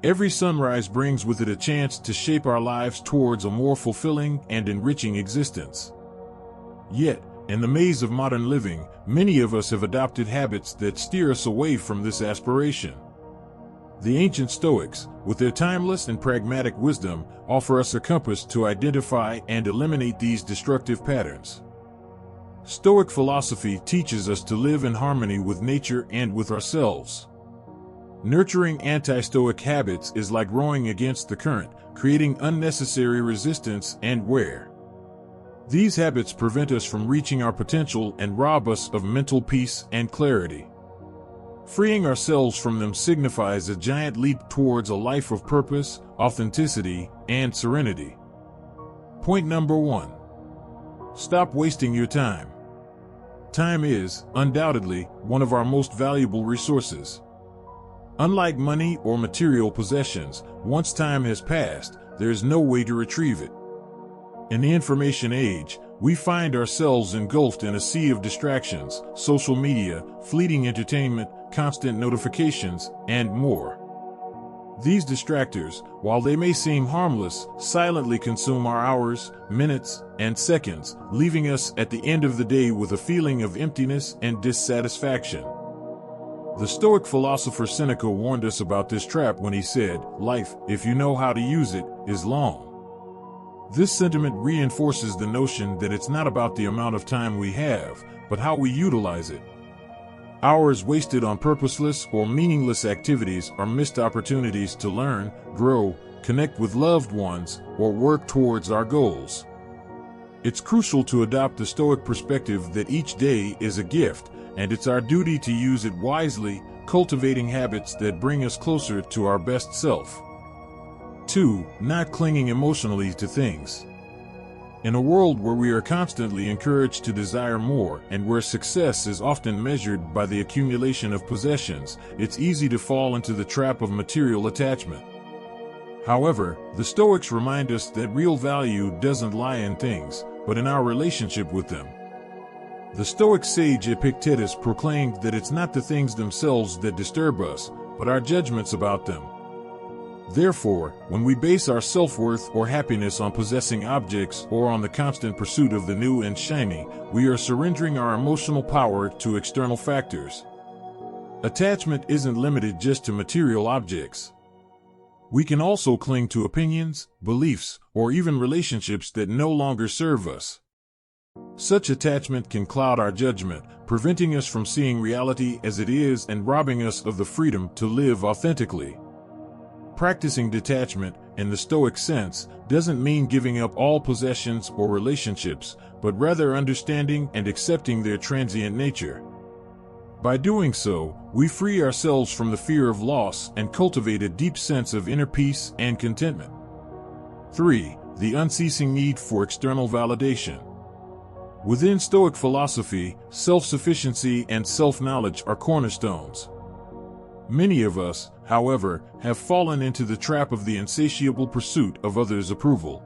Every sunrise brings with it a chance to shape our lives towards a more fulfilling and enriching existence. Yet, in the maze of modern living, many of us have adopted habits that steer us away from this aspiration. The ancient Stoics, with their timeless and pragmatic wisdom, offer us a compass to identify and eliminate these destructive patterns. Stoic philosophy teaches us to live in harmony with nature and with ourselves. Nurturing anti-Stoic habits is like rowing against the current, creating unnecessary resistance and wear. These habits prevent us from reaching our potential and rob us of mental peace and clarity. Freeing ourselves from them signifies a giant leap towards a life of purpose, authenticity, and serenity. Point number 1. Stop wasting your time. Time is, undoubtedly, one of our most valuable resources. Unlike money or material possessions, once time has passed, there is no way to retrieve it. In the information age, we find ourselves engulfed in a sea of distractions, social media, fleeting entertainment, constant notifications, and more. These distractors, while they may seem harmless, silently consume our hours, minutes, and seconds, leaving us at the end of the day with a feeling of emptiness and dissatisfaction. The Stoic philosopher Seneca warned us about this trap when he said, "Life, if you know how to use it, is long." This sentiment reinforces the notion that it's not about the amount of time we have, but how we utilize it. Hours wasted on purposeless or meaningless activities are missed opportunities to learn, grow, connect with loved ones, or work towards our goals. It's crucial to adopt the Stoic perspective that each day is a gift, and it's our duty to use it wisely, cultivating habits that bring us closer to our best self. 2. Not clinging emotionally to things. In a world where we are constantly encouraged to desire more and where success is often measured by the accumulation of possessions, it's easy to fall into the trap of material attachment. However, the Stoics remind us that real value doesn't lie in things, but in our relationship with them. The Stoic sage Epictetus proclaimed that it's not the things themselves that disturb us, but our judgments about them. Therefore, when we base our self-worth or happiness on possessing objects or on the constant pursuit of the new and shiny, we are surrendering our emotional power to external factors. Attachment isn't limited just to material objects. We can also cling to opinions, beliefs, or even relationships that no longer serve us. Such attachment can cloud our judgment, preventing us from seeing reality as it is and robbing us of the freedom to live authentically. Practicing detachment, in the Stoic sense, doesn't mean giving up all possessions or relationships, but rather understanding and accepting their transient nature. By doing so, we free ourselves from the fear of loss and cultivate a deep sense of inner peace and contentment. 3. The unceasing need for external validation. Within Stoic philosophy, self-sufficiency and self-knowledge are cornerstones. Many of us, however, have fallen into the trap of the insatiable pursuit of others' approval.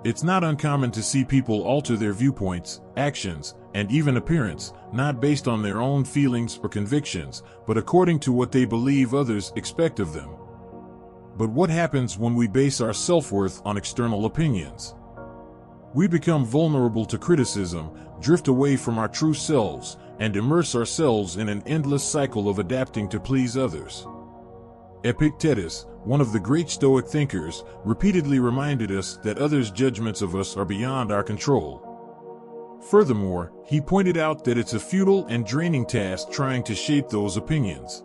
It's not uncommon to see people alter their viewpoints, actions, and even appearance, not based on their own feelings or convictions, but according to what they believe others expect of them. But what happens when we base our self-worth on external opinions? We become vulnerable to criticism, drift away from our true selves, and immerse ourselves in an endless cycle of adapting to please others. Epictetus, one of the great Stoic thinkers, repeatedly reminded us that others' judgments of us are beyond our control. Furthermore, he pointed out that it's a futile and draining task trying to shape those opinions.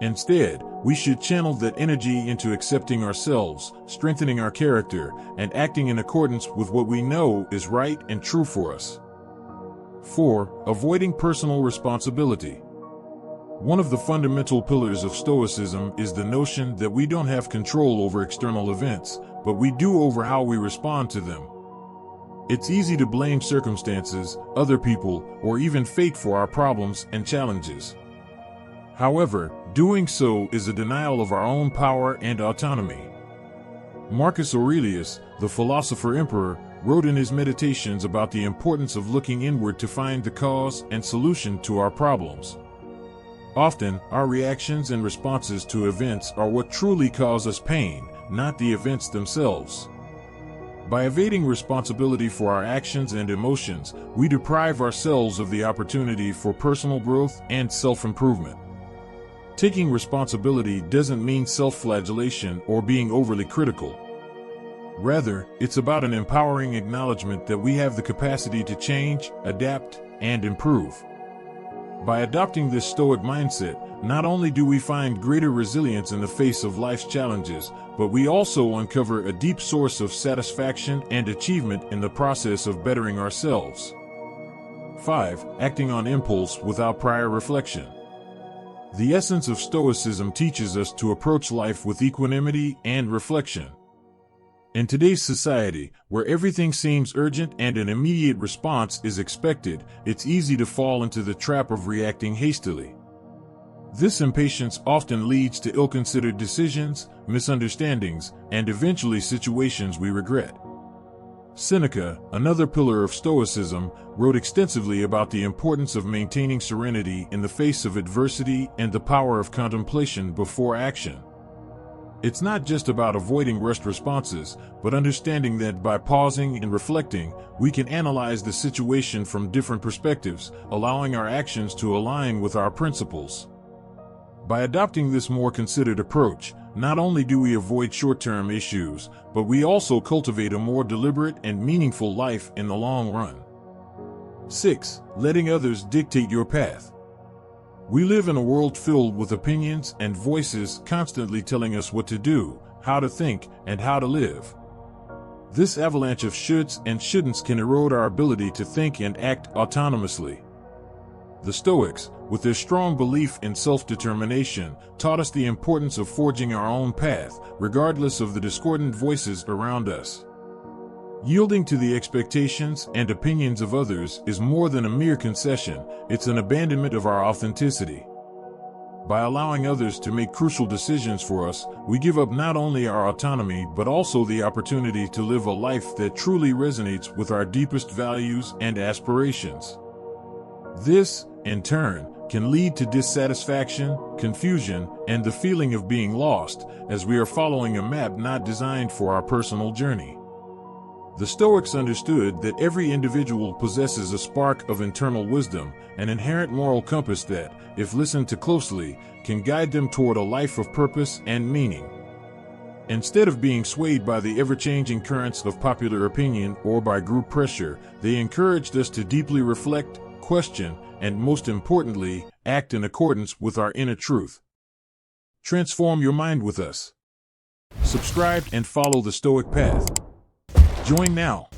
Instead, we should channel that energy into accepting ourselves, strengthening our character, and acting in accordance with what we know is right and true for us. 4. Avoiding personal responsibility. One of the fundamental pillars of Stoicism is the notion that we don't have control over external events, but we do over how we respond to them. It's easy to blame circumstances, other people, or even fate for our problems and challenges. However, doing so is a denial of our own power and autonomy. Marcus Aurelius, the philosopher-emperor, wrote in his Meditations about the importance of looking inward to find the cause and solution to our problems. Often, our reactions and responses to events are what truly cause us pain, not the events themselves. By evading responsibility for our actions and emotions, we deprive ourselves of the opportunity for personal growth and self-improvement. Taking responsibility doesn't mean self-flagellation or being overly critical. Rather, it's about an empowering acknowledgement that we have the capacity to change, adapt, and improve. By adopting this Stoic mindset, not only do we find greater resilience in the face of life's challenges, but we also uncover a deep source of satisfaction and achievement in the process of bettering ourselves. 5. Acting on impulse without prior reflection. The essence of Stoicism teaches us to approach life with equanimity and reflection. In today's society, where everything seems urgent and an immediate response is expected, it's easy to fall into the trap of reacting hastily. This impatience often leads to ill-considered decisions, misunderstandings, and eventually situations we regret. Seneca, another pillar of Stoicism, wrote extensively about the importance of maintaining serenity in the face of adversity and the power of contemplation before action. It's not just about avoiding rushed responses, but understanding that by pausing and reflecting, we can analyze the situation from different perspectives, allowing our actions to align with our principles. By adopting this more considered approach, not only do we avoid short-term issues, but we also cultivate a more deliberate and meaningful life in the long run. 6. Letting others dictate your path. We live in a world filled with opinions and voices constantly telling us what to do, how to think, and how to live. This avalanche of shoulds and shouldn'ts can erode our ability to think and act autonomously. The Stoics, with their strong belief in self-determination, taught us the importance of forging our own path, regardless of the discordant voices around us. Yielding to the expectations and opinions of others is more than a mere concession, it's an abandonment of our authenticity. By allowing others to make crucial decisions for us, we give up not only our autonomy but also the opportunity to live a life that truly resonates with our deepest values and aspirations. This, in turn, can lead to dissatisfaction, confusion, and the feeling of being lost, as we are following a map not designed for our personal journey. The Stoics understood that every individual possesses a spark of internal wisdom, an inherent moral compass that, if listened to closely, can guide them toward a life of purpose and meaning. Instead of being swayed by the ever-changing currents of popular opinion or by group pressure, they encouraged us to deeply reflect, question, and most importantly, act in accordance with our inner truth. Transform your mind with us. Subscribe and follow the Stoic Path. Join now.